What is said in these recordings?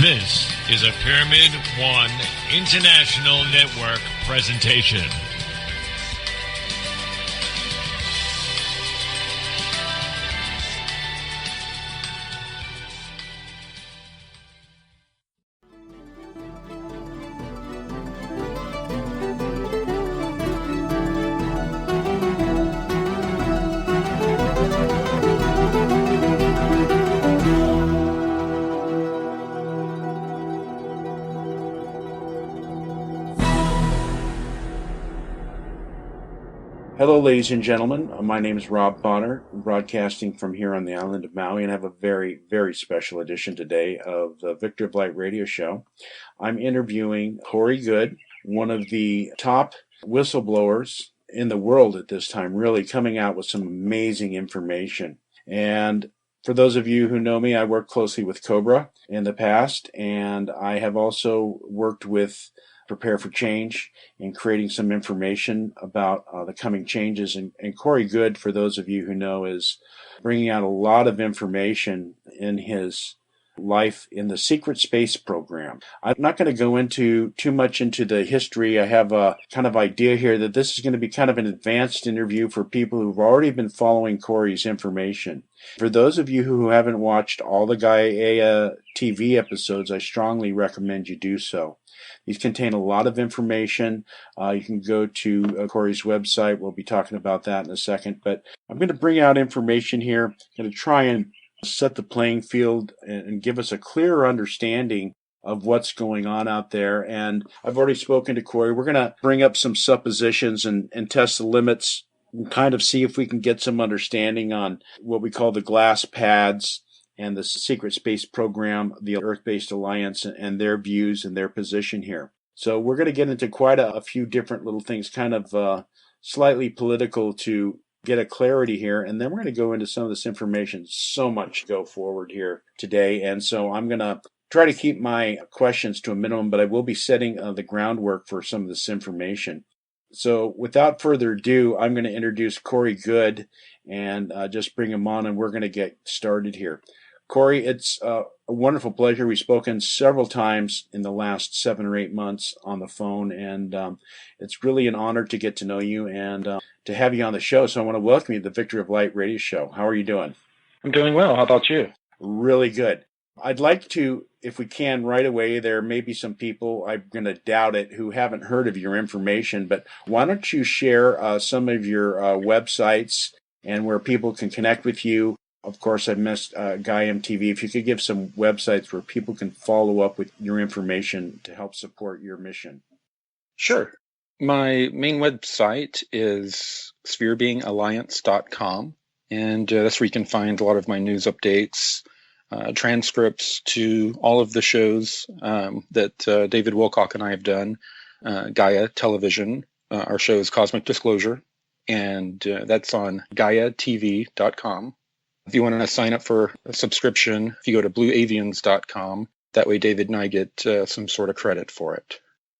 This is a Pyramid One International Network presentation. Hello, ladies and gentlemen. My name is Rob Bonner, broadcasting from here on the island of Maui, and I have a very, very special edition today of the Victor of Light radio show. I'm interviewing Corey Goode, one of the top whistleblowers in the world at this time, really coming out with some amazing information. And for those of you who know me, I worked closely with Cobra in the past, and I have also worked with Prepare for Change in creating some information about the coming changes. And Corey Goode, for those of you who know, is bringing out a lot of information in his life in the secret space program. I'm not going to go into too much into the history. I have a kind of idea here that this is going to be kind of an advanced interview for people who've already been following Corey's information. For those of you who haven't watched all the Gaia TV episodes, I strongly recommend you do so. These contain a lot of information. You can go to Corey's website. We'll be talking about that in a second. But I'm going to bring out information here. I'm going to try and set the playing field and give us a clearer understanding of what's going on out there. And I've already spoken to Corey. We're going to bring up some suppositions and test the limits and kind of see if we can get some understanding on what we call the glass pads and the secret space program, the Earth-based alliance, and their views and their position here. So we're going to get into quite a few different little things, kind of slightly political to get a clarity here. And then we're going to go into some of this information. So much to go forward here today. And so I'm going to try to keep my questions to a minimum, but I will be setting the groundwork for some of this information. So without further ado, I'm going to introduce Corey Goode and just bring him on, and we're going to get started here. Corey, it's a wonderful pleasure. We've spoken several times in the last 7 or 8 months on the phone, and it's really an honor to get to know you and to have you on the show. So I want to welcome you to the Victor of Light radio show. How are you doing? I'm doing well. How about you? Really good. I'd like to, if we can, right away, there may be some people, I'm going to doubt it, who haven't heard of your information, but why don't you share some of your websites and where people can connect with you? Of course, I missed Gaia TV. If you could give some websites where people can follow up with your information to help support your mission. Sure. My main website is spherebeingalliance.com, and that's where you can find a lot of my news updates, transcripts to all of the shows that David Wilcock and I have done, Gaia Television. Our show is Cosmic Disclosure, and that's on GaiaTV.com. If you want to sign up for a subscription, if you go to blueavians.com, that way David and I get some sort of credit for it.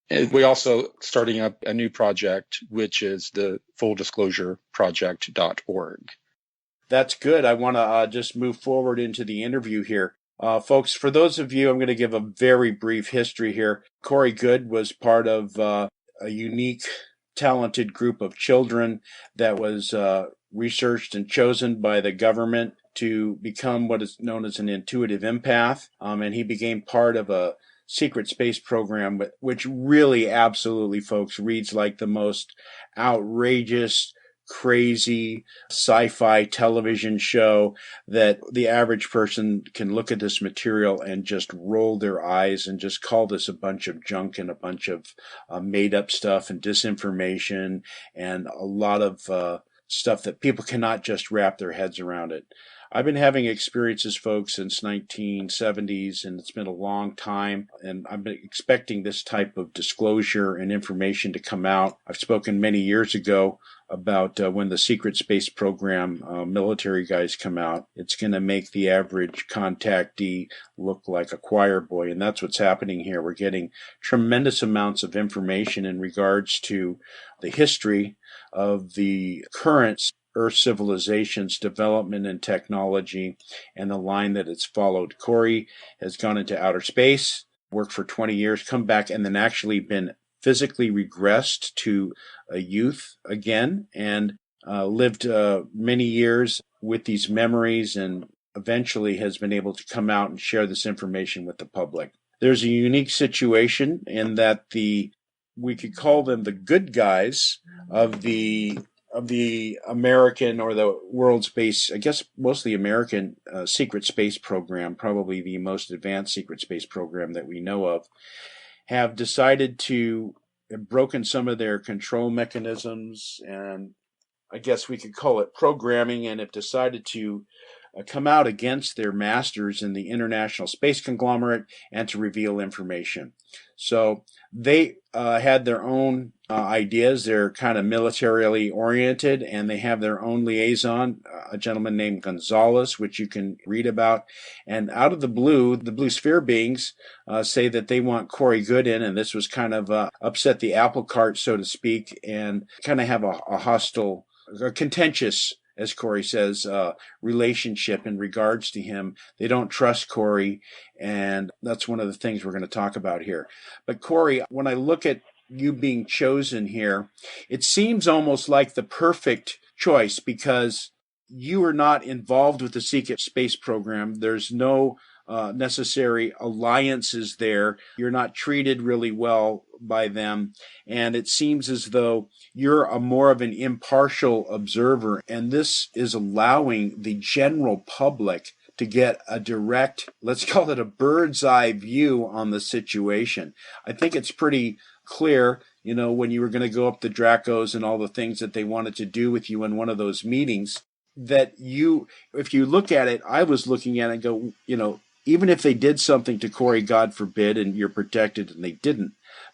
And we also starting up a new project, which is the fulldisclosureproject.org. That's good. I want to just move forward into the interview here. Folks, for those of you, I'm going to give a very brief history here. Corey Goode was part of a unique, talented group of children that was researched and chosen by the government to become what is known as an intuitive empath. And he became part of a secret space program, which really, absolutely, folks, reads like the most outrageous, crazy sci-fi television show that the average person can look at this material and just roll their eyes and just call this a bunch of junk and a bunch of made-up stuff and disinformation and a lot of stuff that people cannot just wrap their heads around it. I've been having experiences, folks, since 1970s, and it's been a long time, and I've been expecting this type of disclosure and information to come out. I've spoken many years ago about when the secret space program military guys come out. It's going to make the average contactee look like a choir boy, and that's what's happening here. We're getting tremendous amounts of information in regards to the history of the current Earth civilization's development and technology and the line that it's followed. Corey has gone into outer space, worked for 20 years, come back, and then actually been physically regressed to a youth again, and lived many years with these memories, and eventually has been able to come out and share this information with the public. There's a unique situation in that we could call them the good guys of the American or the world space, I guess mostly American secret space program, probably the most advanced secret space program that we know of, have decided to have broken some of their control mechanisms, and I guess we could call it programming, and have decided to come out against their masters in the international space conglomerate and to reveal information. So they had their own ideas. They're kind of militarily oriented, and they have their own liaison, a gentleman named Gonzalez, which you can read about. And out of the blue sphere beings say that they want Corey Goode in, and this was kind of upset the apple cart, so to speak, and kind of have a hostile, a contentious, as Corey says, relationship in regards to him. They don't trust Corey, and that's one of the things we're going to talk about here. But Corey, when I look at you being chosen here, it seems almost like the perfect choice, because you are not involved with the secret space program. There's no necessary alliances there. You're not treated really well by them, and it seems as though you're a more of an impartial observer, and this is allowing the general public to get a direct, let's call it a bird's eye view on the situation. I think it's pretty clear, when you were going to go up the Dracos and all the things that they wanted to do with you in one of those meetings, that if you look at it, I was looking at it and go, even if they did something to Corey, God forbid, and you're protected, and they didn't.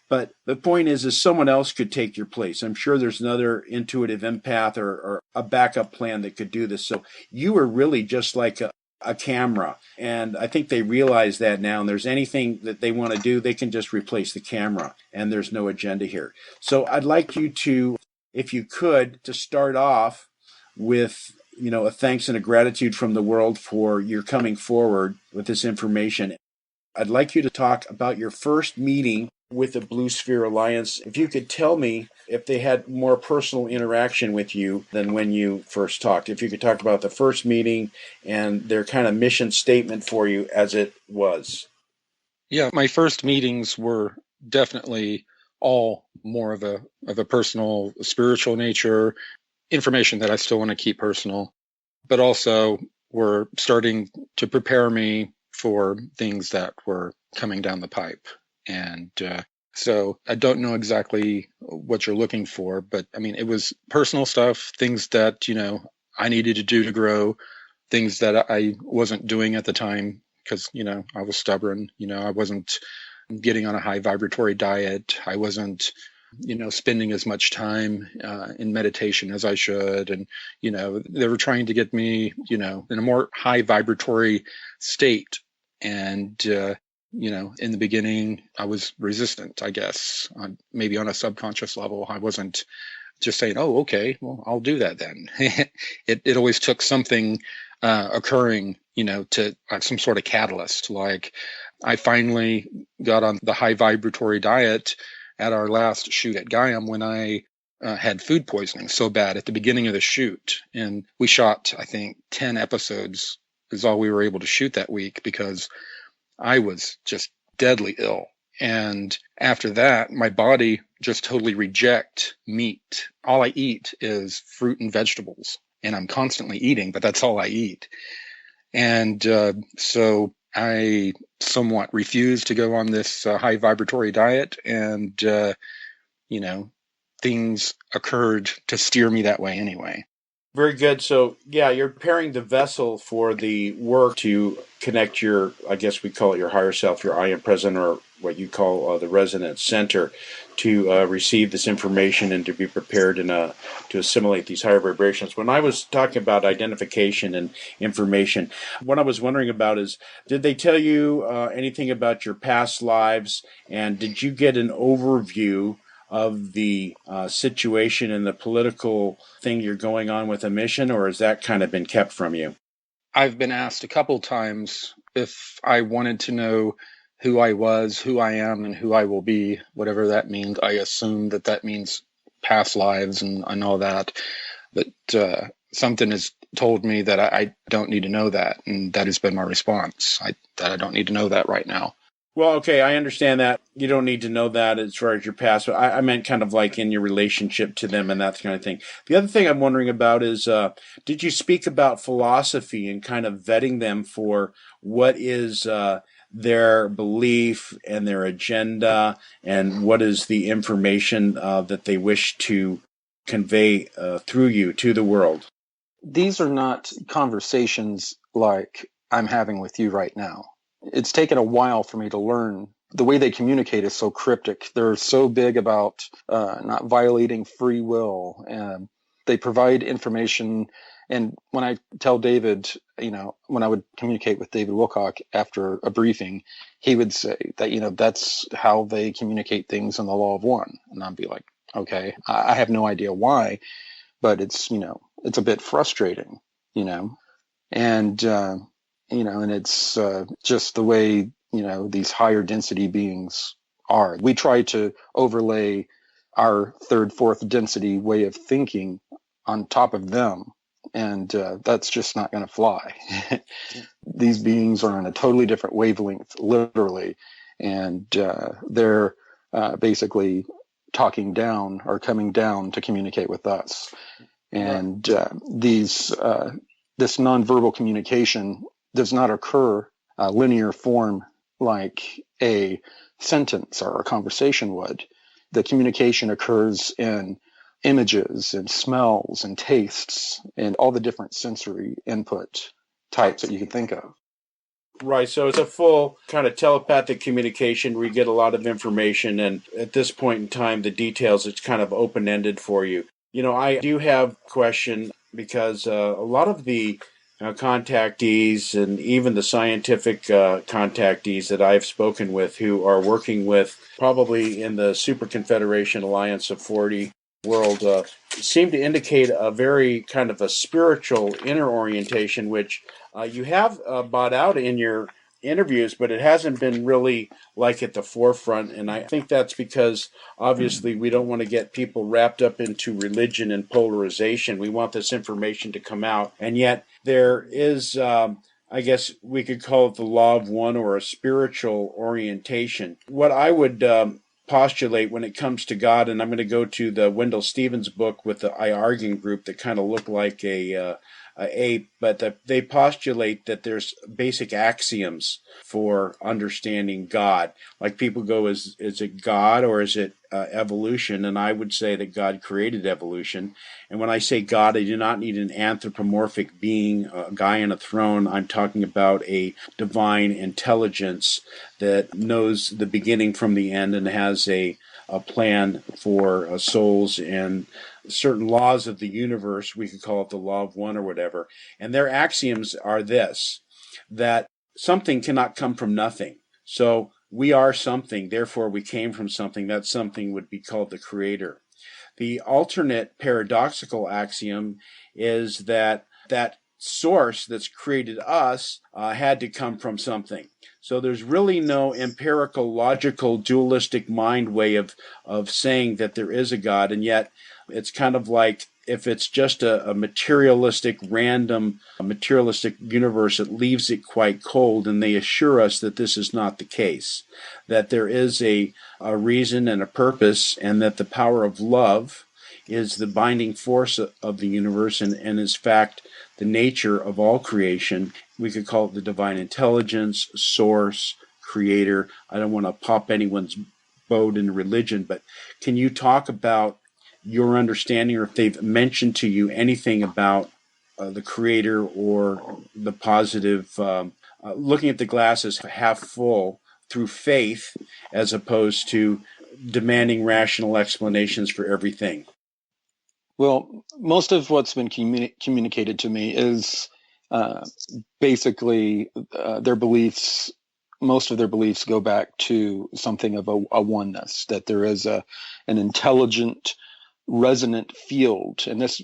But the point is someone else could take your place. I'm sure there's another intuitive empath or a backup plan that could do this. So you were really just like a camera. And I think they realize that now. And there's anything that they want to do, they can just replace the camera. And there's no agenda here. So I'd like you to, if you could, to start off with a thanks and a gratitude from the world for your coming forward with this information. I'd like you to talk about your first meeting with the Blue Sphere Alliance. If you could tell me if they had more personal interaction with you than when you first talked. If you could talk about the first meeting and their kind of mission statement for you as it was. Yeah, my first meetings were definitely all more of a personal, spiritual nature, information that I still want to keep personal, but also were starting to prepare me for things that were coming down the pipe. And so I don't know exactly what you're looking for, but I mean, it was personal stuff, things that, I needed to do to grow, things that I wasn't doing at the time because, I was stubborn. I wasn't getting on a high vibratory diet. I wasn't spending as much time in meditation as I should. And, they were trying to get me, in a more high vibratory state. And, in the beginning, I was resistant, I guess, maybe on a subconscious level. I wasn't just saying, oh, okay, well, I'll do that then. It always took something occurring, to some sort of catalyst. Like I finally got on the high vibratory diet at our last shoot at Gaiam when I had food poisoning so bad at the beginning of the shoot. And we shot, I think, 10 episodes is all we were able to shoot that week because I was just deadly ill. And after that, my body just totally reject meat. All I eat is fruit and vegetables. And I'm constantly eating, but that's all I eat. And so I somewhat refused to go on this high vibratory diet. And, things occurred to steer me that way anyway. Very good. So, yeah, you're preparing the vessel for the work to connect your, I guess we call it your higher self, your I am present, or what you call the resonance center, to receive this information and to be prepared to assimilate these higher vibrations. When I was talking about identification and information, what I was wondering about is, did they tell you anything about your past lives, and did you get an overview of the situation and the political thing you're going on with a mission, or has that kind of been kept from you? I've been asked a couple times if I wanted to know who I was, who I am, and who I will be, whatever that means. I assume that means past lives and all that. But something has told me that I don't need to know that, and that has been my response. That I don't need to know that right now. Well, okay, I understand that. You don't need to know that as far as your past, but I meant kind of like in your relationship to them and that kind of thing. The other thing I'm wondering about is, did you speak about philosophy and kind of vetting them for what is their belief and their agenda, and what is the information that they wish to convey through you to the world? These are not conversations like I'm having with you right now. It's taken a while for me to learn. The way they communicate is so cryptic. They're so big about not violating free will. And they provide information. And when I tell David, when I would communicate with David Wilcock after a briefing, he would say that, that's how they communicate things in the Law of One. And I'd be like, okay, I have no idea why, but it's a bit frustrating, and and it's just the way these higher density beings are. We try to overlay our third, fourth density way of thinking on top of them, and that's just not going to fly. These beings are on a totally different wavelength, literally, and they're basically talking down or coming down to communicate with us. And this nonverbal communication does not occur linear form like a sentence or a conversation would. The communication occurs in images and smells and tastes and all the different sensory input types that you can think of. Right, so it's a full kind of telepathic communication where you get a lot of information, and at this point in time, the details, it's kind of open-ended for you. I do have a question because a lot of the contactees and even the scientific contactees that I've spoken with who are working with probably in the Super Confederation Alliance of 40 world seem to indicate a very kind of a spiritual inner orientation, which you have brought out in your interviews, but it hasn't been really like at the forefront. And I think that's because obviously we don't want to get people wrapped up into religion and polarization. We want this information to come out. And yet there is, I guess we could call it the law of one or a spiritual orientation. What I would postulate when it comes to God, and I'm going to go to the Wendell Stevens book with the Iargan group that kind of look like a ape, but they postulate that there's basic axioms for understanding God. Like people go, is it God or is it evolution? And I would say that God created evolution. And when I say God, I do not need an anthropomorphic being, a guy on a throne. I'm talking about a divine intelligence that knows the beginning from the end and has a plan for souls and certain laws of the universe. We could call it the law of one or whatever. And their axioms are this, that something cannot come from nothing. So we are something, therefore we came from something. That something would be called the creator. The alternate paradoxical axiom is that source that's created us had to come from something. So there's really no empirical, logical, dualistic mind way of saying that there is a God, and yet it's kind of like if it's just a materialistic, random, materialistic universe, it leaves it quite cold, and they assure us that this is not the case, that there is a reason and a purpose, and that the power of love is the binding force of the universe and is fact the nature of all creation. We could call it the divine intelligence, source, creator. I don't want to pop anyone's boat in religion, but can you talk about your understanding, or if they've mentioned to you anything about the creator or the positive, looking at the glass as half full through faith as opposed to demanding rational explanations for everything? Well, most of what's been communicated to me is basically their beliefs most of their beliefs go back to something of a oneness, that there is an intelligent resonant field, and this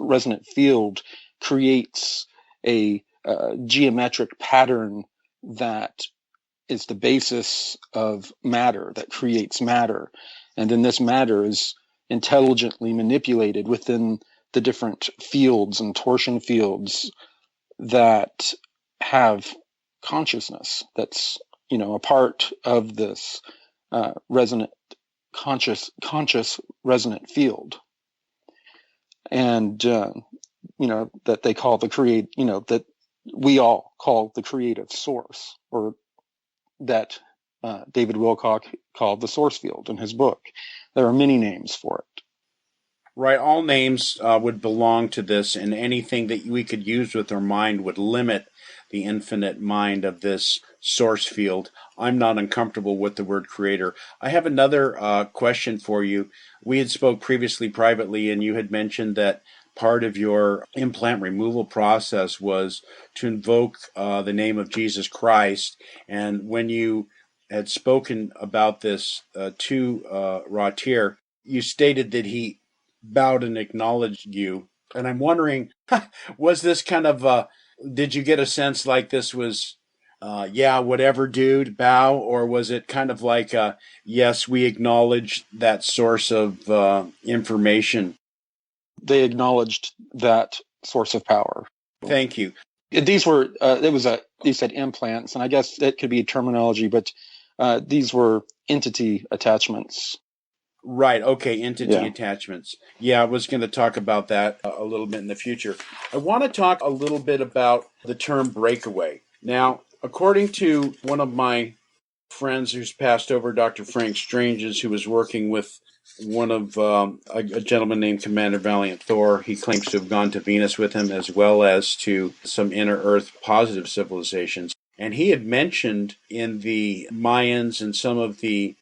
resonant field creates a geometric pattern that is the basis of matter, that creates matter. And then this matter is intelligently manipulated within the different fields and torsion fields that have consciousness, that's, a part of this resonant conscious resonant field. And that they call that we all call the creative source, or that David Wilcock called the source field in his book. There are many names for it. Right, all names would belong to this, and anything that we could use with our mind would limit the infinite mind of this source field. I'm not uncomfortable with the word creator. I have another question for you. We had spoke previously privately, and you had mentioned that part of your implant removal process was to invoke the name of Jesus Christ. And when you had spoken about this to Ratier, you stated that he bowed and acknowledged you. And I'm wondering, was this kind of, did you get a sense like this was, yeah, whatever, dude, bow? Or was it kind of like, yes, we acknowledge that source of information? They acknowledged that source of power. Thank you. These were, you said implants, and I guess that could be terminology, but these were entity attachments. Right. Okay. Entity attachments. Yeah, I was going to talk about that a little bit in the future. I want to talk a little bit about the term breakaway. Now, according to one of my friends who's passed over, Dr. Frank Stranges, who was working with one of a gentleman named Commander Valiant Thor. He claims to have gone to Venus with him, as well as to some inner Earth positive civilizations. And he had mentioned in the Mayans and some of the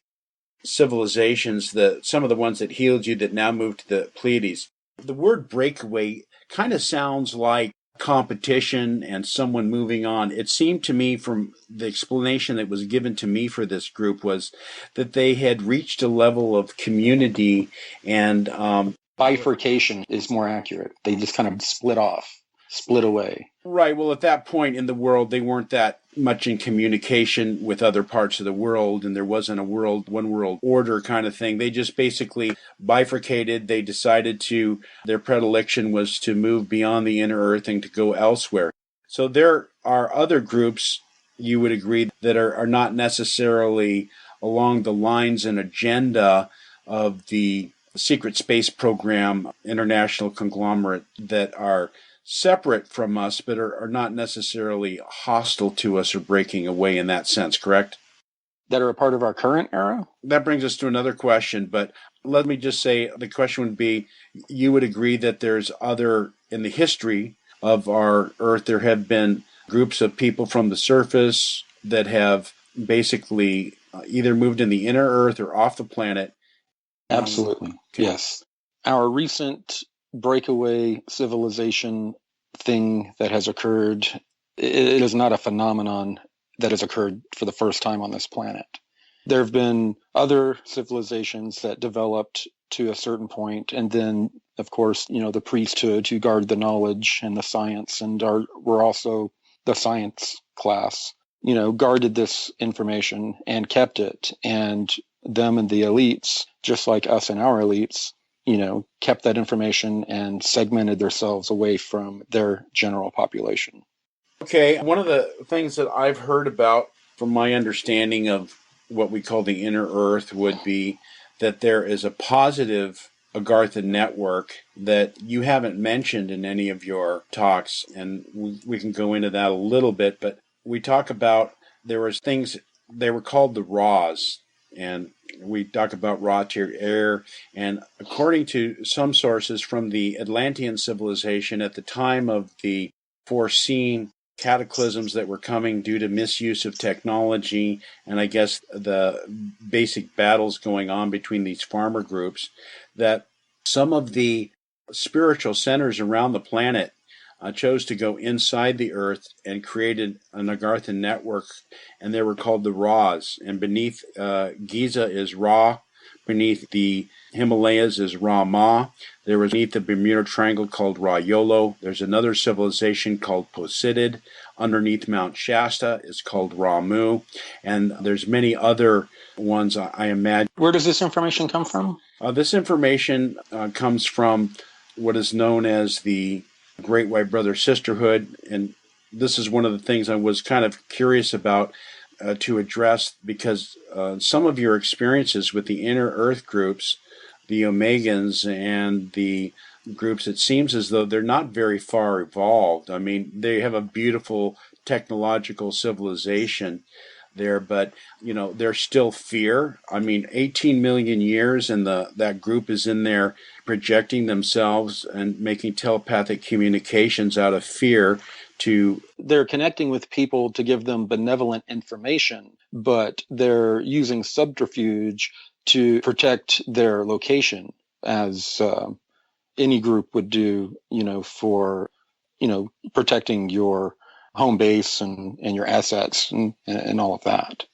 civilizations, some of the ones that healed you that now moved to the Pleiades. The word breakaway kind of sounds like competition and someone moving on. It seemed to me from the explanation that was given to me for this group was that they had reached a level of community and bifurcation is more accurate. They just kind of split away. Right. Well, at that point in the world, they weren't that much in communication with other parts of the world, and there wasn't a one world order kind of thing. They just basically bifurcated. They decided their predilection was to move beyond the inner Earth and to go elsewhere. So there are other groups, you would agree, that are not necessarily along the lines and agenda of the secret space program international conglomerate that are separate from us, but are not necessarily hostile to us or breaking away in that sense, correct? That are a part of our current era? That brings us to another question, but let me just say the question would be, you would agree that there's in the history of our Earth, there have been groups of people from the surface that have basically either moved in the inner Earth or off the planet. Absolutely, okay. Yes. Our recent breakaway civilization thing that has occurred, it is not a phenomenon that has occurred for the first time on this planet. There have been other civilizations that developed to a certain point, and then, of course, the priesthood who guard the knowledge and the science, and were also the science class, guarded this information and kept it, and them and the elites, just like us and our elites, kept that information and segmented themselves away from their general population. Okay, one of the things that I've heard about from my understanding of what we call the inner Earth would be that there is a positive Agartha network that you haven't mentioned in any of your talks, and we can go into that a little bit, but we talk about there was things, they were called the Raws, and we talk about raw tier air, and according to some sources from the Atlantean civilization at the time of the foreseen cataclysms that were coming due to misuse of technology, and I guess the basic battles going on between these farmer groups, that some of the spiritual centers around the planet chose to go inside the earth and created an Agarthan network, and they were called the Ra's. And beneath Giza is Ra, beneath the Himalayas is Ra-Ma. There was beneath the Bermuda Triangle called Ra-Yolo. There's another civilization called Posidid. Underneath Mount Shasta is called Ra-Mu. And there's many other ones, I imagine. Where does this information come from? This information comes from what is known as the Great White Brother Sisterhood, and this is one of the things I was kind of curious about to address, because some of your experiences with the inner Earth groups, the Omegans and the groups, it seems as though they're not very far evolved. I mean, they have a beautiful technological civilization there, but there's still fear. I mean, 18 million years, and that group is in there projecting themselves and making telepathic communications out of fear. They're connecting with people to give them benevolent information, but they're using subterfuge to protect their location, as any group would do, for protecting your home base and your assets and all of that.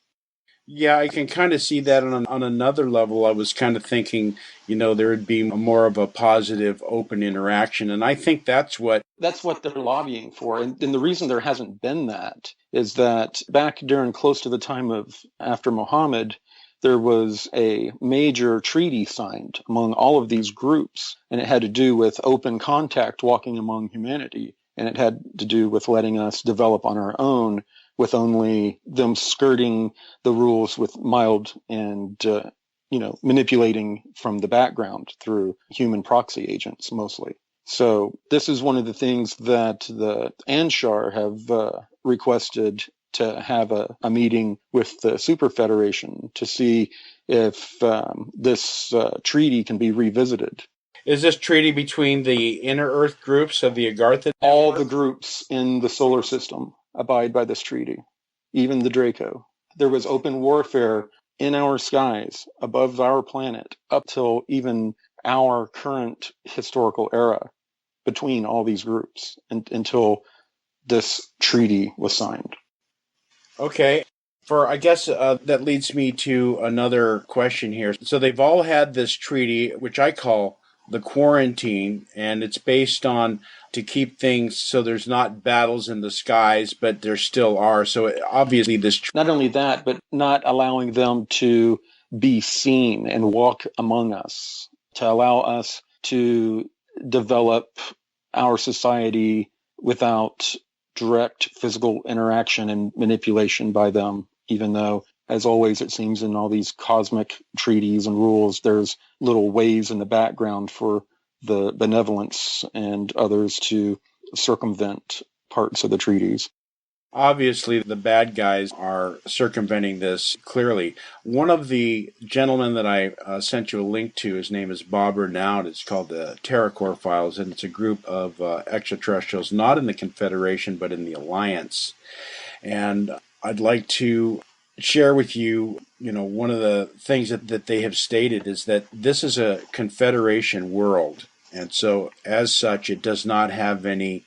Yeah, I can kind of see that on another level. I was kind of thinking, there would be more of a positive, open interaction. And I think that's what they're lobbying for. And the reason there hasn't been that is that back during close to the time of after Muhammad, there was a major treaty signed among all of these groups, and it had to do with open contact walking among humanity. And it had to do with letting us develop on our own, with only them skirting the rules with mild and, manipulating from the background through human proxy agents mostly. So this is one of the things that the Anshar have requested to have a meeting with the Super Federation to see if this treaty can be revisited. Is this treaty between the inner Earth groups of the Agartha? All the groups in the solar system abide by this treaty, even the Draco. There was open warfare in our skies above our planet up till even our current historical era between all these groups until this treaty was signed. Okay. I guess that leads me to another question here. So they've all had this treaty, which I call the quarantine, and it's based on to keep things so there's not battles in the skies, but there still are. So obviously not only that, but not allowing them to be seen and walk among us, to allow us to develop our society without direct physical interaction and manipulation by them, even though, as always, it seems in all these cosmic treaties and rules, there's little ways in the background for the benevolence and others to circumvent parts of the treaties. Obviously, the bad guys are circumventing this clearly. One of the gentlemen that I sent you a link to, his name is Bob Renaud. It's called the TerraCore Files, and it's a group of extraterrestrials, not in the Confederation, but in the Alliance. And I'd like to share with you, one of the things that they have stated is that this is a Confederation world. And so, as such, it does not have any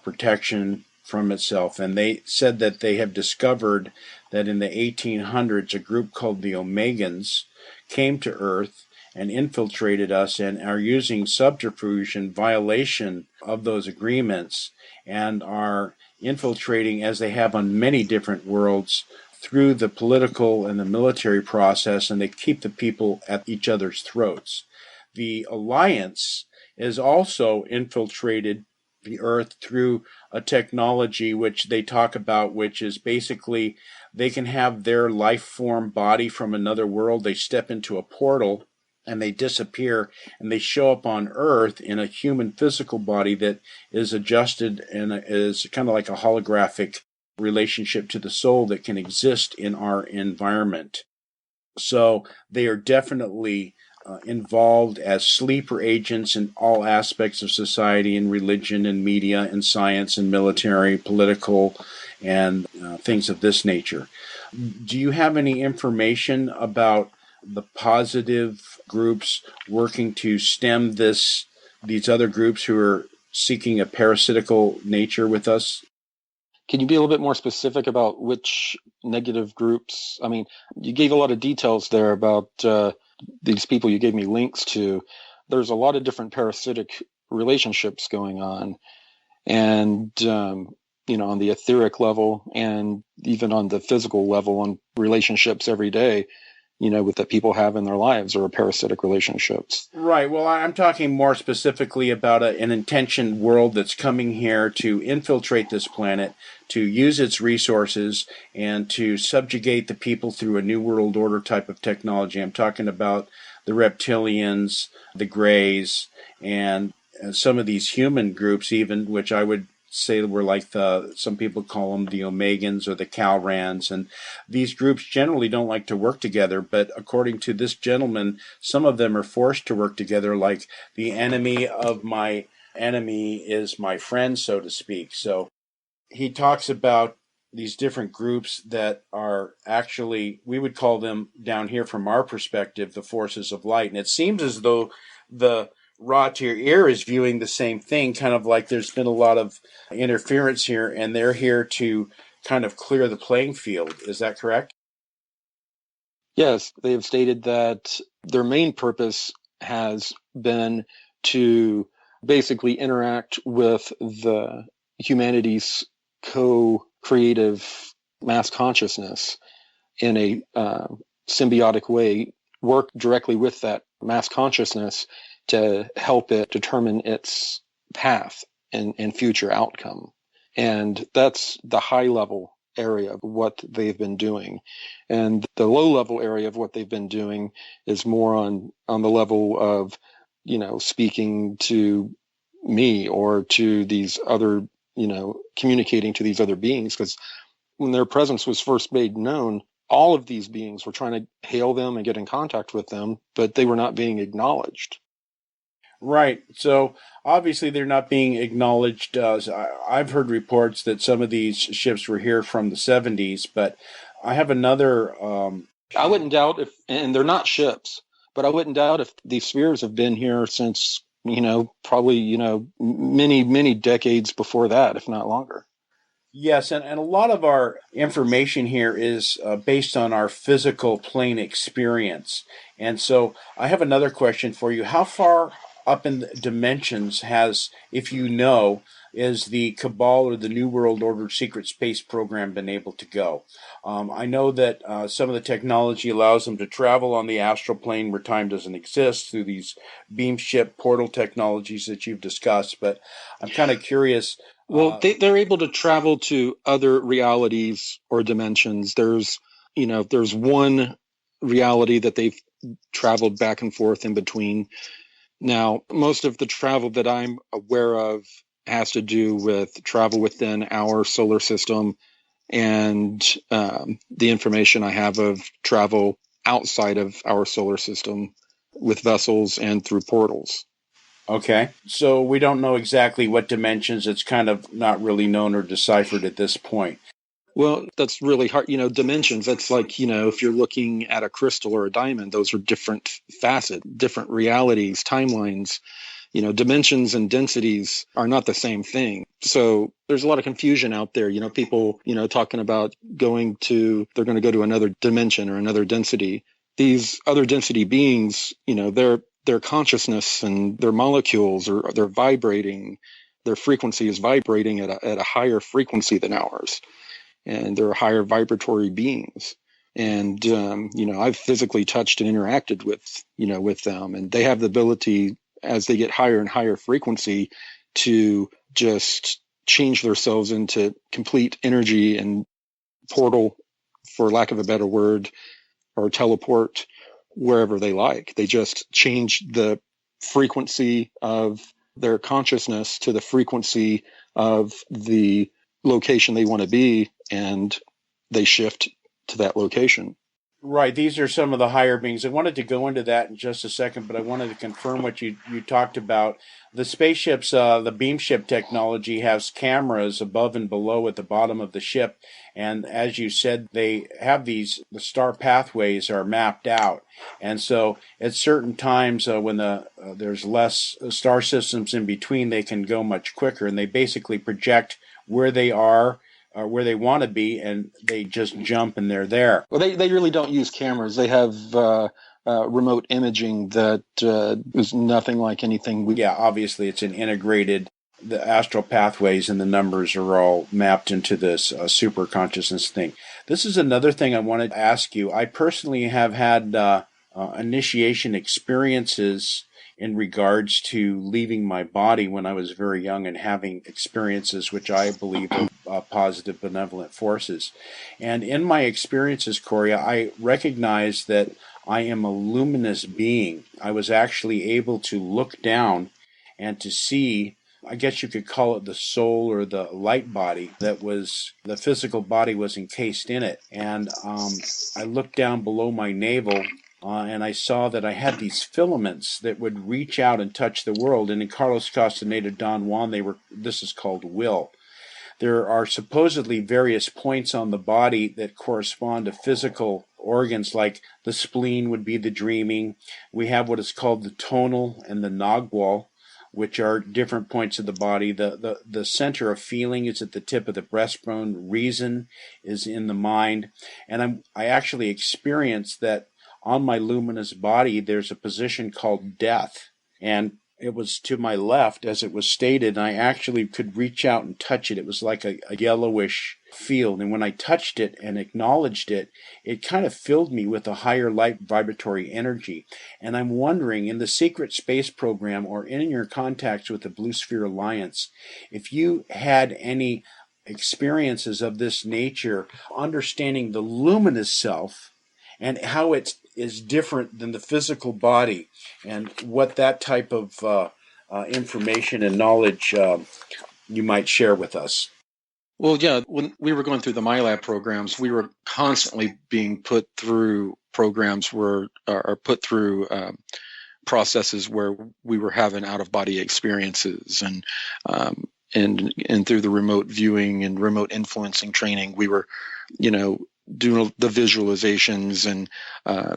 protection from itself. And they said that they have discovered that in the 1800s, a group called the Omegans came to Earth and infiltrated us and are using subterfuge in violation of those agreements and are infiltrating, as they have on many different worlds, through the political and the military process, and they keep the people at each other's throats. The Alliance is also infiltrated the Earth through a technology which they talk about, which is basically they can have their life form body from another world. They step into a portal and they disappear, and they show up on Earth in a human physical body that is adjusted and is kind of like a holographic relationship to the soul that can exist in our environment. So they are definitely involved as sleeper agents in all aspects of society and religion and media and science and military, political, and things of this nature. Do you have any information about the positive groups working to stem these other groups who are seeking a parasitical nature with us? Can you be a little bit more specific about which negative groups? I mean, you gave a lot of details there about these people you gave me links to. There's a lot of different parasitic relationships going on. And, on the etheric level and even on the physical level on relationships every day, with that people have in their lives are parasitic relationships. Right. Well, I'm talking more specifically about an intentioned world that's coming here to infiltrate this planet, to use its resources, and to subjugate the people through a new world order type of technology. I'm talking about the reptilians, the Greys, and some of these human groups even, which I would say were like some people call them the Omegans or the Calrans. And these groups generally don't like to work together, but according to this gentleman, some of them are forced to work together, like the enemy of my enemy is my friend, so to speak. So he talks about these different groups that are actually, we would call them down here from our perspective, the forces of light. And it seems as though the raw to your ear is viewing the same thing, kind of like there's been a lot of interference here, and they're here to kind of clear the playing field. Is that correct? Yes, they have stated that their main purpose has been to basically interact with the humanity's co-creative mass consciousness in a symbiotic way, work directly with that mass consciousness to help it determine its path and future outcome. And that's the high level area of what they've been doing. And the low level area of what they've been doing is more on the level of, speaking to me or to these other, communicating to these other beings. Because when their presence was first made known, all of these beings were trying to hail them and get in contact with them, but they were not being acknowledged. Right. So obviously they're not being acknowledged. I've heard reports that some of these ships were here from the 70s, but I have another. I wouldn't doubt if, and they're not ships, but I wouldn't doubt if these spheres have been here since, probably, many, many decades before that, if not longer. Yes, and a lot of our information here is based on our physical plane experience. And so I have another question for you. How far up in the dimensions has, if you know, is the Cabal or the New World Order secret space program been able to go? I know that some of the technology allows them to travel on the astral plane where time doesn't exist through these beam ship portal technologies that you've discussed, but I'm kind of curious. Well, they're able to travel to other realities or dimensions. There's one reality that they've traveled back and forth in between. Now, most of the travel that I'm aware of has to do with travel within our solar system and the information I have of travel outside of our solar system with vessels and through portals. Okay, so we don't know exactly what dimensions. It's kind of not really known or deciphered at this point. Well, that's really hard. Dimensions, that's like, if you're looking at a crystal or a diamond, those are different facets, different realities, timelines. Dimensions and densities are not the same thing. So there's a lot of confusion out there. People, talking about they're going to go to another dimension or another density. These other density beings, their consciousness and their molecules they're vibrating. Their frequency is vibrating at a higher frequency than ours. And they're higher vibratory beings. And, I've physically touched and interacted with them, and they have the ability as they get higher and higher frequency to just change themselves into complete energy and portal, for lack of a better word, or teleport wherever they like. They just change the frequency of their consciousness to the frequency of the location they want to be, and they shift to that location. Right. These are some of the higher beings. I wanted to go into that in just a second, but I wanted to confirm what you talked about. The spaceships, the beam ship technology has cameras above and below at the bottom of the ship. And as you said, they have the star pathways are mapped out. And so at certain times when there's less star systems in between, they can go much quicker. And they basically project where they are where they want to be, and they just jump and they're there. Well, they really don't use cameras. They have remote imaging that is nothing like anything we. Yeah, obviously it's an integrated. The astral pathways and the numbers are all mapped into this super consciousness thing. This is another thing I wanted to ask you. I personally have had initiation experiences in regards to leaving my body when I was very young and having experiences which I believe are positive benevolent forces. And in my experiences, Corey, I recognized that I am a luminous being. I was actually able to look down and to see, I guess you could call it the soul or the light body that was, the physical body was encased in it. And I looked down below my navel and I saw that I had these filaments that would reach out and touch the world. And in Carlos Castaneda, Don Juan, this is called will. There are supposedly various points on the body that correspond to physical organs, like the spleen would be the dreaming. We have what is called the tonal and the nagual, which are different points of the body. The center of feeling is at the tip of the breastbone. Reason is in the mind. And I actually experienced that on my luminous body, there's a position called death. And it was to my left, as it was stated, and I actually could reach out and touch it. It was like a yellowish field. And when I touched it and acknowledged it, it kind of filled me with a higher light vibratory energy. And I'm wondering, in the secret space program or in your contacts with the Blue Sphere Alliance, if you had any experiences of this nature, understanding the luminous self and how it is different than the physical body, and what that type of information and knowledge you might share with us. Well, yeah, when we were going through the MyLab programs, we were constantly being put through programs or put through processes where we were having out-of-body experiences, and through the remote viewing and remote influencing training, we were, doing the visualizations and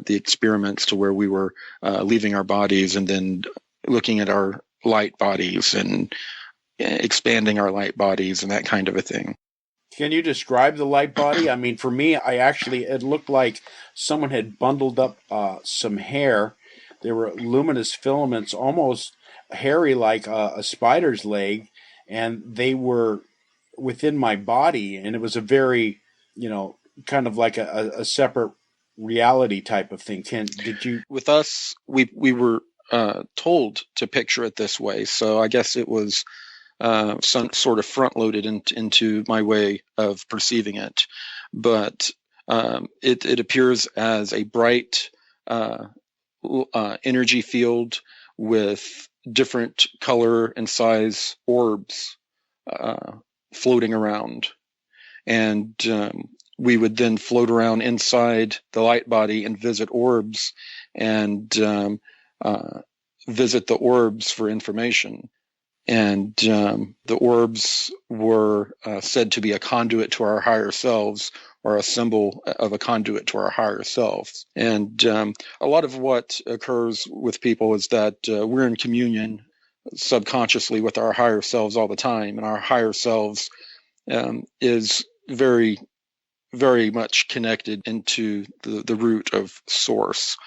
the experiments to where we were leaving our bodies and then looking at our light bodies and expanding our light bodies and that kind of a thing. Can you describe the light body? I mean, for me, it looked like someone had bundled up some hair. There were luminous filaments, almost hairy like a spider's leg, and they were within my body, and it was a very, kind of like a separate reality type of thing. With us, we were told to picture it this way, so I guess it was some sort of front-loaded into my way of perceiving it. But it appears as a bright energy field with different color and size orbs floating around. And we would then float around inside the light body and visit orbs and visit the orbs for information. And the orbs were said to be a conduit to our higher selves, or a symbol of a conduit to our higher selves. And a lot of what occurs with people is that we're in communion subconsciously with our higher selves all the time. And our higher selves is very, very much connected into the root of source.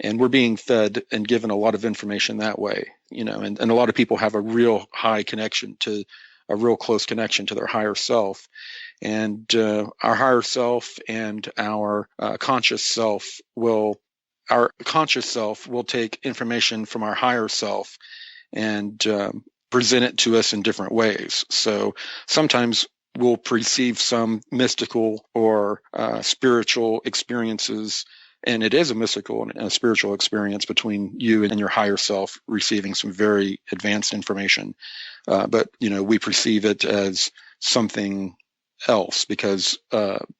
And we're being fed and given a lot of information that way, and a lot of people have a real high connection to a real close connection to their higher self. And our higher self and our conscious self will take information from our higher self and present it to us in different ways. So sometimes we'll perceive some mystical or spiritual experiences, and it is a mystical and a spiritual experience between you and your higher self receiving some very advanced information. But we perceive it as something else, because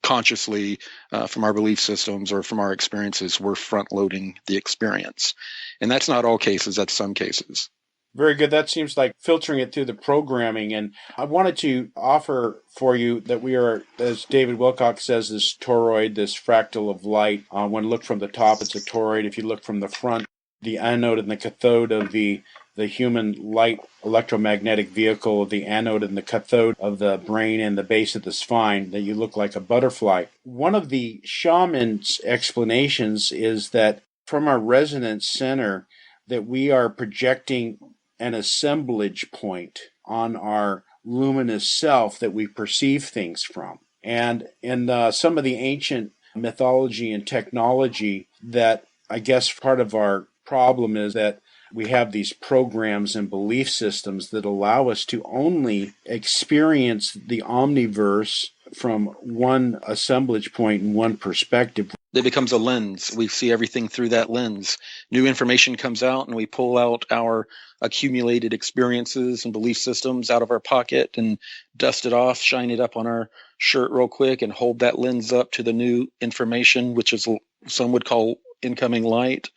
consciously, from our belief systems or from our experiences, we're front loading the experience. And that's not all cases, that's some cases. Very good. That seems like filtering it through the programming. And I wanted to offer for you that we are, as David Wilcock says, this toroid, this fractal of light. When looked from the top, it's a toroid. If you look from the front, the anode and the cathode of the human light electromagnetic vehicle, the anode and the cathode of the brain and the base of the spine, that you look like a butterfly. One of the shaman's explanations is that from our resonance center, that we are projecting an assemblage point on our luminous self that we perceive things from. And in some of the ancient mythology and technology, that I guess part of our problem is that we have these programs and belief systems that allow us to only experience the omniverse from one assemblage point and one perspective. It becomes a lens. We see everything through that lens. New information comes out and we pull out our accumulated experiences and belief systems out of our pocket and dust it off, shine it up on our shirt real quick, and hold that lens up to the new information, which is some would call incoming light.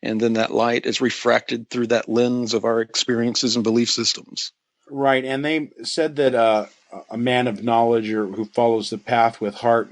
And then that light is refracted through that lens of our experiences and belief systems. Right. And they said that a man of knowledge or who follows the path with heart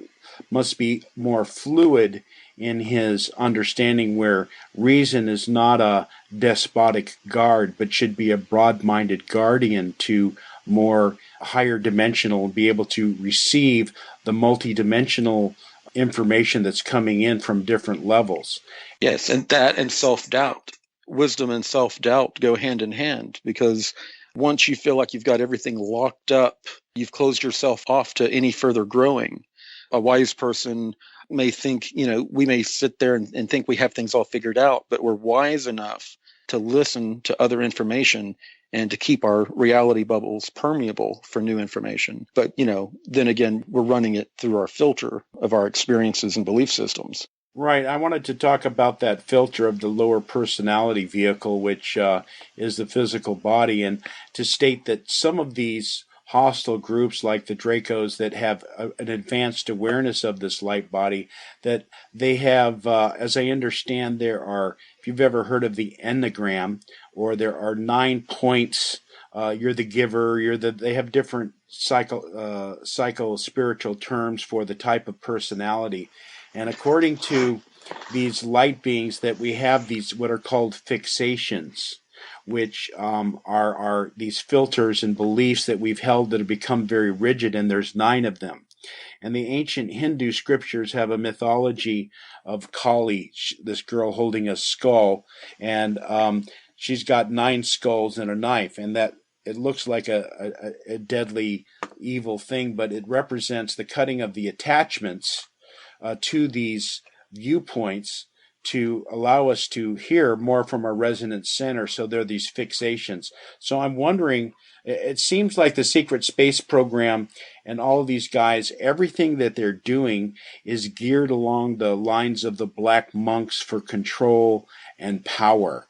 must be more fluid in his understanding, where reason is not a despotic guard, but should be a broad-minded guardian to more higher dimensional, and be able to receive the multidimensional information that's coming in from different levels. Yes, and that and self-doubt. Wisdom and self-doubt go hand in hand, because once you feel like you've got everything locked up, you've closed yourself off to any further growing. A wise person may think, we may sit there and think we have things all figured out, but we're wise enough to listen to other information and to keep our reality bubbles permeable for new information. But, then again, we're running it through our filter of our experiences and belief systems. Right. I wanted to talk about that filter of the lower personality vehicle, which is the physical body, and to state that some of these hostile groups like the Dracos that have an advanced awareness of this light body, that they have, as I understand, there are, if you've ever heard of the Enneagram, or there are 9 points, you're the giver, they have different psycho-spiritual terms for the type of personality. And according to these light beings, that we have these what are called fixations, which are these filters and beliefs that we've held that have become very rigid, and there's 9 of them. And the ancient Hindu scriptures have a mythology of Kali, this girl holding a skull, and she's got 9 skulls and a knife, and that it looks like a deadly evil thing, but it represents the cutting of the attachments to these viewpoints to allow us to hear more from our resonance center. So there are these fixations. So I'm wondering, it seems like the secret space program and all of these guys, everything that they're doing is geared along the lines of the black monks for control and power.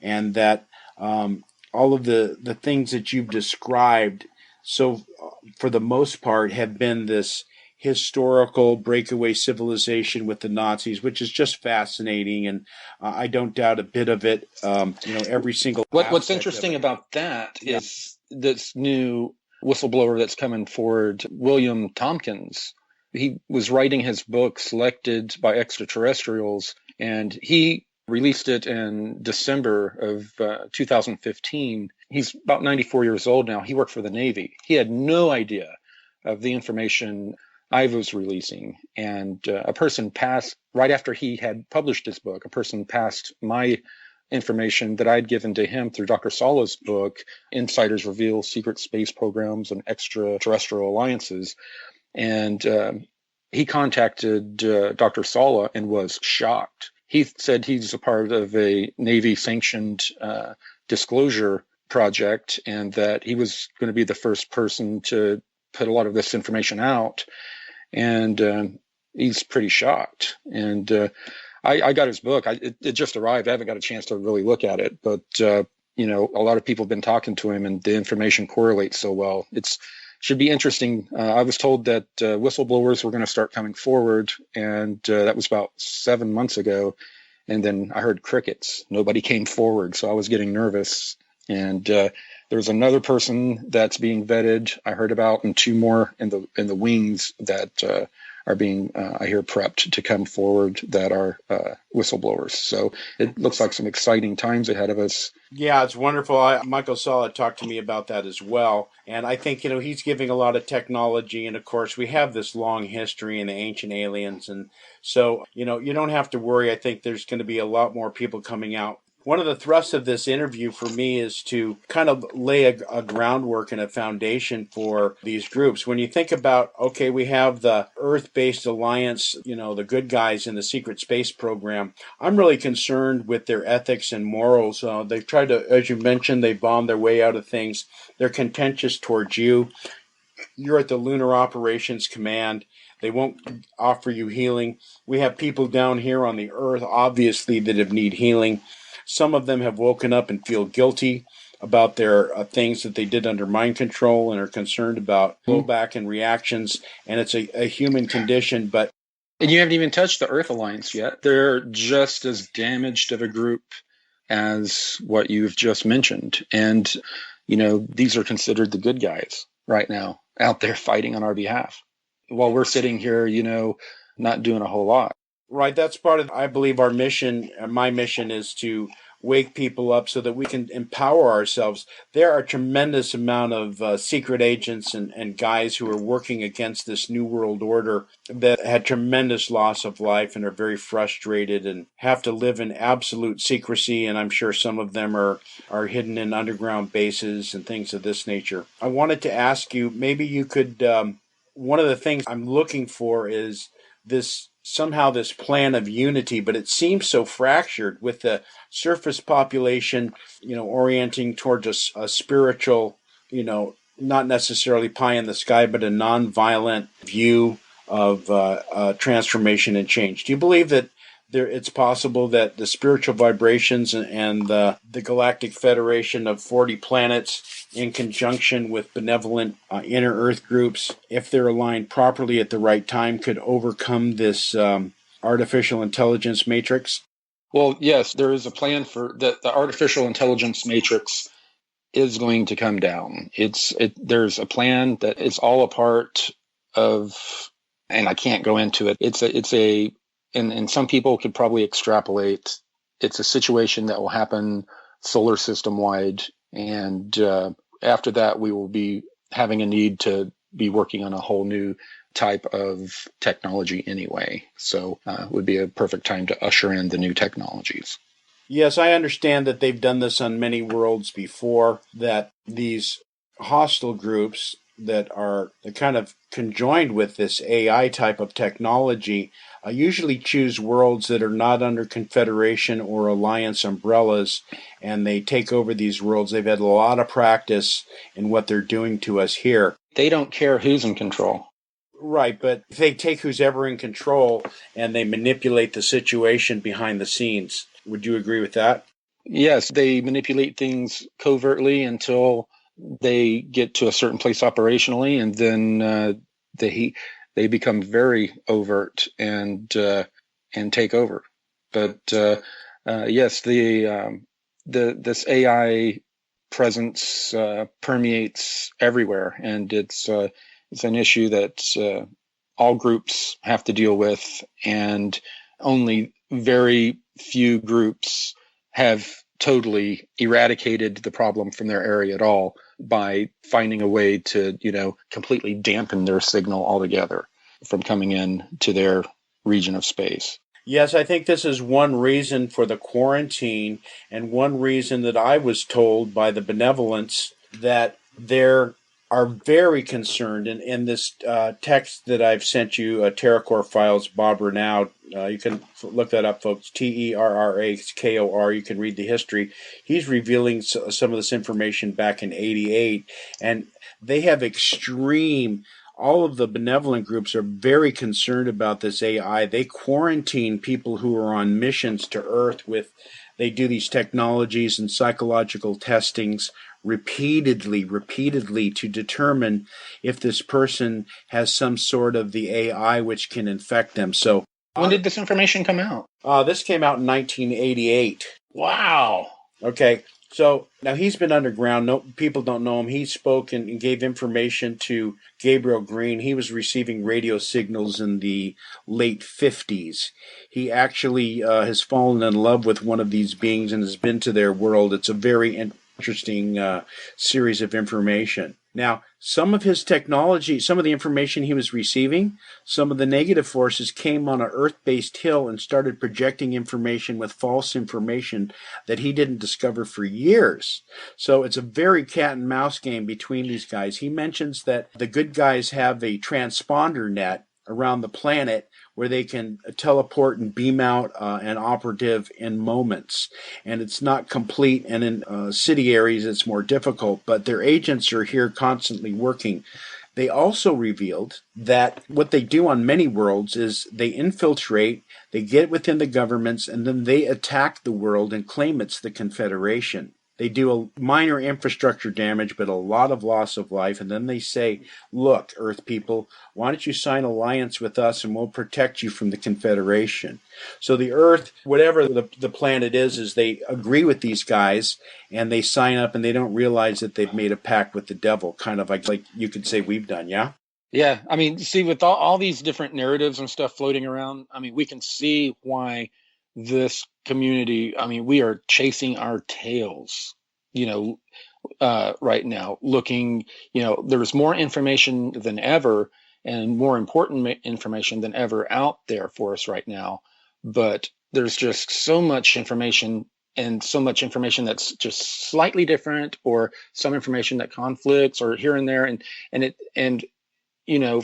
And that all of the things that you've described, so for the most part, have been this historical breakaway civilization with the Nazis, which is just fascinating, and I don't doubt a bit of it. Every single what's interesting about that is this new whistleblower that's coming forward, William Tompkins. He was writing his book Selected by Extraterrestrials, and he released it in December of 2015. He's about 94 years old now. He worked for the Navy. He had no idea of the information I was releasing, and a person passed, right after he had published his book, a person passed my information that I'd given to him through Dr. Sala's book, Insiders Reveal Secret Space Programs and Extraterrestrial Alliances. And he contacted Dr. Sala and was shocked. He said he's a part of a Navy-sanctioned disclosure project, and that he was going to be the first person to put a lot of this information out. And he's pretty shocked. And I got his book. It just arrived. I haven't got a chance to really look at it. But, a lot of people have been talking to him, and the information correlates so well. It's should be interesting. I was told that whistleblowers were going to start coming forward, and that was about 7 months ago. And then I heard crickets. Nobody came forward, so I was getting nervous. And there's another person that's being vetted, I heard about, and two more in the wings that are being, I hear, prepped to come forward that are whistleblowers. So it looks like some exciting times ahead of us. Yeah, it's wonderful. Michael Sala talked to me about that as well. And I think, he's giving a lot of technology. And of course, we have this long history in the ancient aliens. And so, you don't have to worry. I think there's going to be a lot more people coming out. One of the thrusts of this interview for me is to kind of lay a groundwork and a foundation for these groups. When you think about, okay, we have the Earth-based alliance, the good guys in the secret space program. I'm really concerned with their ethics and morals. They've tried to, as you mentioned, they bombed their way out of things. They're contentious towards you. You're at the Lunar Operations Command. They won't offer you healing. We have people down here on the Earth, obviously, that need healing. Some of them have woken up and feel guilty about their things that they did under mind control and are concerned about blowback and reactions. And it's a human condition. And you haven't even touched the Earth Alliance yet. They're just as damaged of a group as what you've just mentioned. And, these are considered the good guys right now out there fighting on our behalf, while we're sitting here, not doing a whole lot. Right, that's part of, I believe, our mission. My mission is to wake people up so that we can empower ourselves. There are a tremendous amount of secret agents and guys who are working against this New World Order that had tremendous loss of life and are very frustrated and have to live in absolute secrecy. And I'm sure some of them are hidden in underground bases and things of this nature. I wanted to ask you, maybe you could, one of the things I'm looking for is this plan of unity, but it seems so fractured with the surface population, orienting towards a spiritual, not necessarily pie in the sky, but a non-violent view of transformation and change. Do you believe that it's possible that the spiritual vibrations and the Galactic Federation of 40 planets, in conjunction with benevolent inner Earth groups, if they're aligned properly at the right time, could overcome this artificial intelligence matrix? Well, yes, there is a plan for the artificial intelligence matrix is going to come down. There's a plan that is all a part of, and I can't go into it. And some people could probably extrapolate. It's a situation that will happen solar system wide, and after that, we will be having a need to be working on a whole new type of technology anyway. So it would be a perfect time to usher in the new technologies. Yes, I understand that they've done this on many worlds before, that these hostile groups that are kind of conjoined with this AI type of technology usually choose worlds that are not under Confederation or Alliance umbrellas, and they take over these worlds. They've had a lot of practice in what they're doing to us here. They don't care who's in control. Right, but they take who's ever in control and they manipulate the situation behind the scenes. Would you agree with that? Yes, they manipulate things covertly until they get to a certain place operationally, and then they become very overt and take over. But yes, this AI presence permeates everywhere, and it's an issue that all groups have to deal with, and only very few groups have totally eradicated the problem from their area at all by finding a way to, completely dampen their signal altogether from coming in to their region of space. Yes, I think this is one reason for the quarantine, and one reason that I was told by the benevolence that they're are very concerned. In this text that I've sent you, TerraCore Files, Bob Renaud, you can look that up, folks, TerraKor. You can read the history. He's revealing some of this information back in '88, and they have all of the benevolent groups are very concerned about this AI. They quarantine people who are on missions to Earth they do these technologies and psychological testings repeatedly to determine if this person has some sort of the AI which can infect them. So when did this information come out? this came out in 1988. Wow. Okay. So now he's been underground. No, people don't know him. He spoke and gave information to Gabriel Green. He was receiving radio signals in the late 50s. He actually has fallen in love with one of these beings and has been to their world. It's a very interesting series of information. Now, some of his technology, some of the information he was receiving, some of the negative forces came on an Earth-based hill and started projecting information with false information that he didn't discover for years. So it's a very cat and mouse game between these guys. He mentions that the good guys have a transponder net around the planet where they can teleport and beam out an operative in moments. And it's not complete, and in city areas it's more difficult, but their agents are here constantly working. They also revealed that what they do on many worlds is they infiltrate, they get within the governments, and then they attack the world and claim it's the Confederation. They do a minor infrastructure damage, but a lot of loss of life. And then they say, look, Earth people, why don't you sign alliance with us and we'll protect you from the Confederation? So the Earth, whatever the planet is they agree with these guys and they sign up and they don't realize that they've made a pact with the devil, kind of like you could say we've done, yeah? Yeah. I mean, see, with all these different narratives and stuff floating around, I mean, we can see why this community, I mean, we are chasing our tails, right now, looking, there's more information than ever and more important information than ever out there for us right now. But there's just so much information and so much information that's just slightly different, or some information that conflicts or here and there. And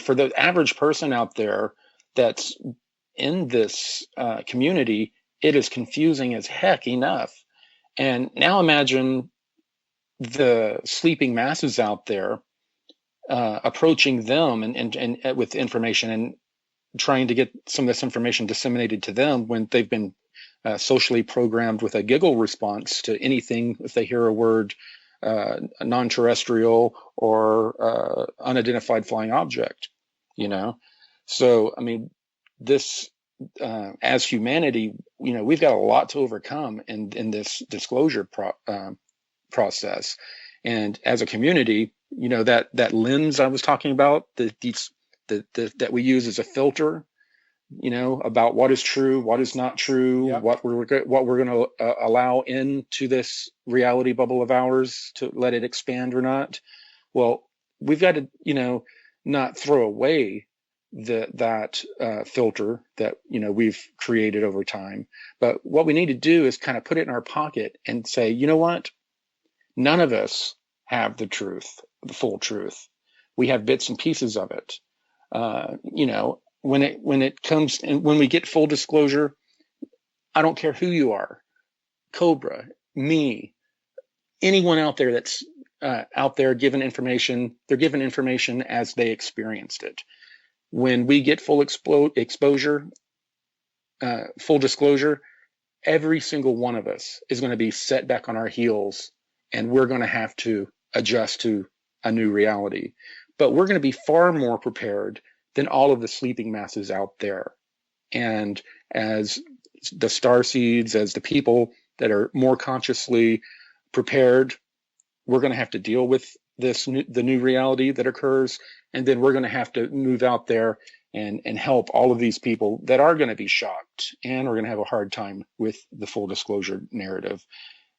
for the average person out there that's in this community, it is confusing as heck enough. And now imagine the sleeping masses out there approaching them and with information and trying to get some of this information disseminated to them when they've been socially programmed with a giggle response to anything if they hear a word non-terrestrial or unidentified flying object, So, I mean, this as humanity, we've got a lot to overcome in this disclosure process. And as a community, that lens I was talking about, that we use as a filter, about what is true, what is not true, Yep. what we're going to allow into this reality bubble of ours to let it expand or not. Well, we've got to, not throw away that filter that we've created over time. But what we need to do is kind of put it in our pocket and say, you know what? None of us have the truth, the full truth. We have bits and pieces of it. When it comes and when we get full disclosure, I don't care who you are, Cobra, me, anyone out there that's out there given information, they're given information as they experienced it. When we get full exposure, full disclosure, every single one of us is going to be set back on our heels, and we're going to have to adjust to a new reality. But we're going to be far more prepared than all of the sleeping masses out there. And as the starseeds, as the people that are more consciously prepared, we're going to have to deal with the new reality that occurs. And then we're going to have to move out there and help all of these people that are going to be shocked and are going to have a hard time with the full disclosure narrative.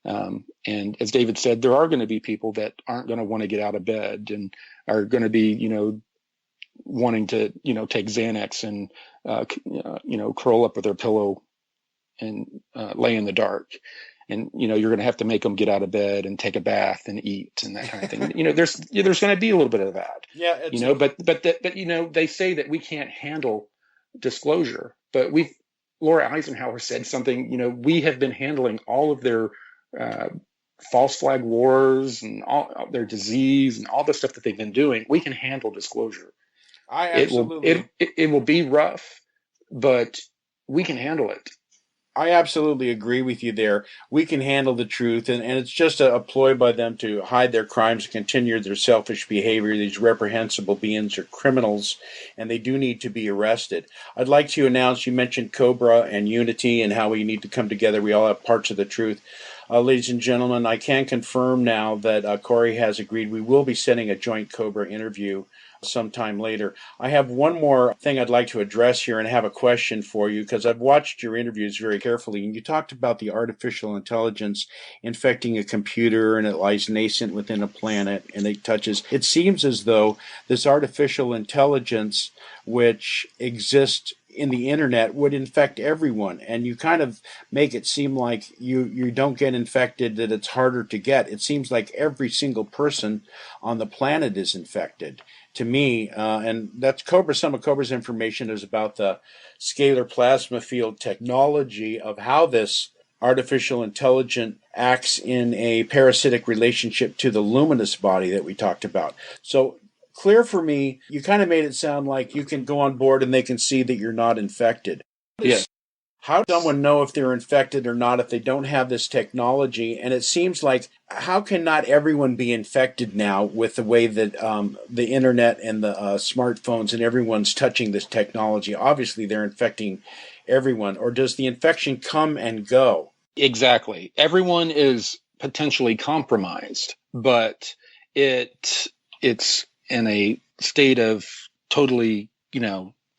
And as David said, there are going to be people that aren't going to want to get out of bed and are going to be, wanting to, take Xanax and, curl up with their pillow and lay in the dark. And, you're going to have to make them get out of bed and take a bath and eat and that kind of thing. There's going to be a little bit of that. Yeah. But they say that we can't handle disclosure. But Laura Eisenhower said something, we have been handling all of their false flag wars and all their disease and all the stuff that they've been doing. We can handle disclosure. It will be rough, but we can handle it. I absolutely agree with you there. We can handle the truth, and it's just a ploy by them to hide their crimes and continue their selfish behavior. These reprehensible beings are criminals, and they do need to be arrested. I'd like to announce, you mentioned Cobra and unity and how we need to come together. We all have parts of the truth. Ladies and gentlemen, I can confirm now that Corey has agreed we will be setting a joint Cobra interview sometime later. I have one more thing I'd like to address here and have a question for you, because I've watched your interviews very carefully, and you talked about the artificial intelligence infecting a computer, and it lies nascent within a planet and it touches. It seems as though this artificial intelligence which exists in the internet would infect everyone, and you kind of make it seem like you don't get infected, that it's harder to get. It seems like every single person on the planet is infected to me, and that's Cobra. Some of Cobra's information is about the scalar plasma field technology of how this artificial intelligence acts in a parasitic relationship to the luminous body that we talked about. So clear for me, you kind of made it sound like you can go on board and they can see that you're not infected. Yes. How does someone know if they're infected or not if they don't have this technology? And it seems like, how can not everyone be infected now with the way that the internet and the smartphones and everyone's touching this technology? Obviously, they're infecting everyone. Or does the infection come and go? Exactly. Everyone is potentially compromised, but it's in a state of totally,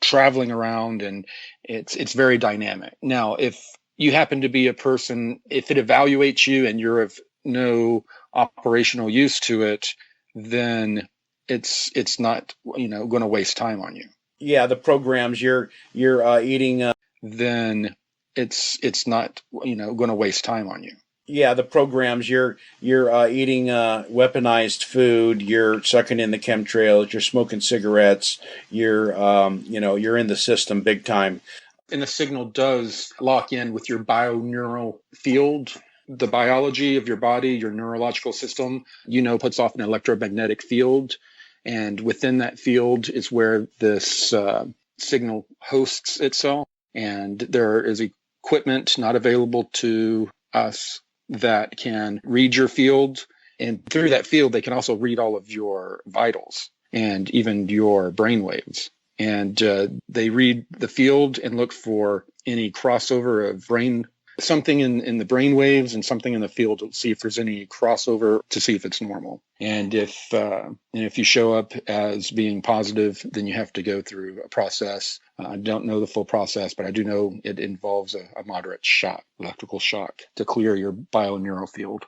traveling around, and it's very dynamic. Now, if you happen to be a person, if it evaluates you and you're of no operational use to it, then it's not going to waste time on you. Yeah, the programs you're eating. Then it's not going to waste time on you. Yeah, the programs you're eating weaponized food, you're sucking in the chemtrails, you're smoking cigarettes, you're you're in the system big time. And the signal does lock in with your bioneural field, the biology of your body, your neurological system, puts off an electromagnetic field, and within that field is where this signal hosts itself. And there is equipment not available to us that can read your field, and through that field they can also read all of your vitals and even your brain waves, and they read the field and look for any crossover of something in the brain waves and something in the field to see if there's any crossover, to see if it's normal. And if you show up as being positive, then you have to go through a process. I don't know the full process, but I do know it involves a moderate shock, electrical shock, to clear your bioneural field.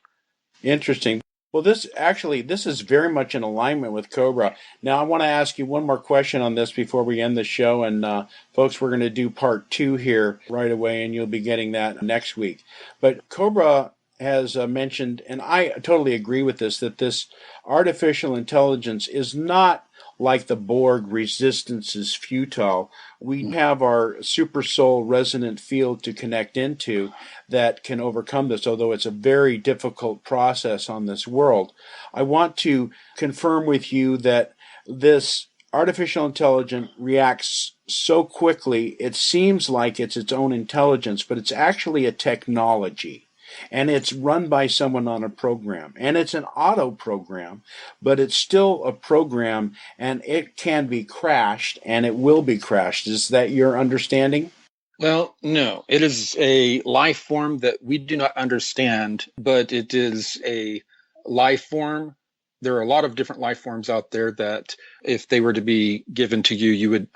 Interesting. Well, this is very much in alignment with Cobra. Now, I want to ask you one more question on this before we end the show. And folks, we're going to do part 2 here right away, and you'll be getting that next week. But Cobra has mentioned, and I totally agree with this, that this artificial intelligence is not like the Borg. Resistance is futile. We have our super soul resonant field to connect into that can overcome this, although it's a very difficult process on this world. I want to confirm with you that this artificial intelligence reacts so quickly, it seems like it's its own intelligence, but it's actually a technology. And it's run by someone on a program. And it's an auto program, but it's still a program, and it can be crashed, and it will be crashed. Is that your understanding? Well, no. It is a life form that we do not understand, but it is a life form. There are a lot of different life forms out there that if they were to be given to you, you would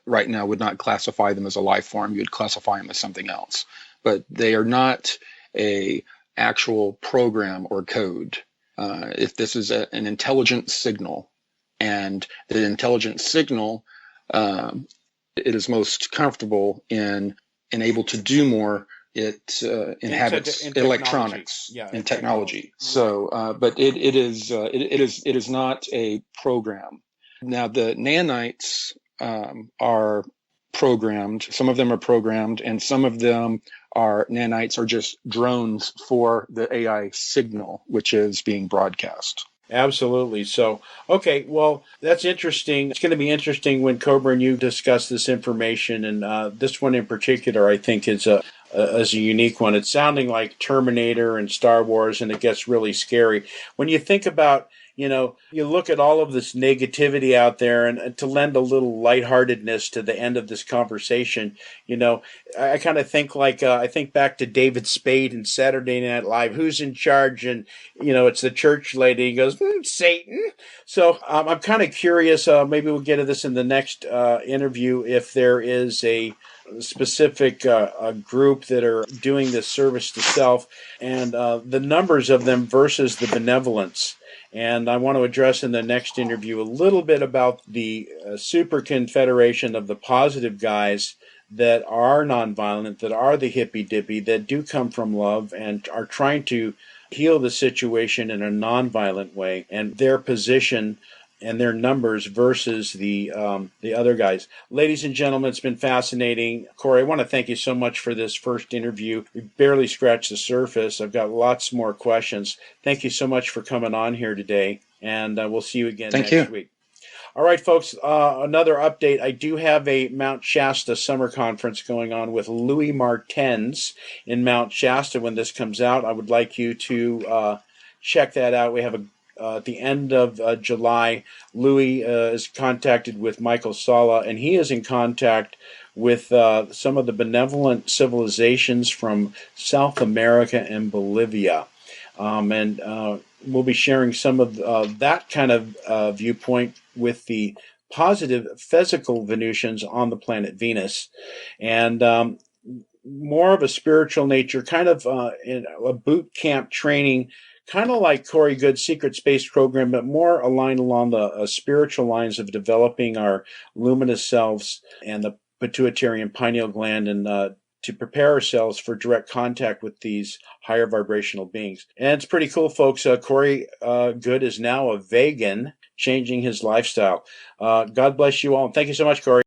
right now would not classify them as a life form. You would classify them as something else. But they are not a actual program or code. If this is an intelligent signal, and the intelligent signal, it is most comfortable in and able to do more. It inhabits electronics and technology. So, but it is not a program. Now, the nanites are programmed. Some of them are programmed, and some of them nanites are just drones for the AI signal, which is being broadcast. Absolutely. So, okay, well, that's interesting. It's going to be interesting when Cobra and you discuss this information. And this one in particular, I think, is a as a unique one. It's sounding like Terminator and Star Wars, and it gets really scary. When you think about, you look at all of this negativity out there, and to lend a little lightheartedness to the end of this conversation, I kind of think I think back to David Spade in Saturday Night Live. Who's in charge? And, it's the church lady. He goes, Satan. So I'm kind of curious. Maybe we'll get to this in the next interview, if there is a specific group that are doing this service to self, and the numbers of them versus the benevolence. And I want to address in the next interview a little bit about the super confederation of the positive guys that are nonviolent, that are the hippy-dippy, that do come from love and are trying to heal the situation in a nonviolent way, and their position and their numbers versus the other guys. Ladies and gentlemen, it's been fascinating. Corey, I want to thank you so much for this first interview. We barely scratched the surface. I've got lots more questions. Thank you so much for coming on here today, and we'll see you again next week. All right, folks, another update. I do have a Mount Shasta summer conference going on with Louis Martens in Mount Shasta when this comes out. I would like you to check that out. We have at the end of July, Louis is contacted with Michael Sala, and he is in contact with some of the benevolent civilizations from South America and Bolivia. And we'll be sharing some of that kind of viewpoint with the positive physical Venusians on the planet Venus. And more of a spiritual nature, kind of in a boot camp training, kind of like Corey Goode's Secret Space program, but more aligned along the spiritual lines of developing our luminous selves and the pituitary and pineal gland, and to prepare ourselves for direct contact with these higher vibrational beings. And it's pretty cool, folks. Corey Goode is now a vegan, changing his lifestyle. God bless you all. And thank you so much, Corey.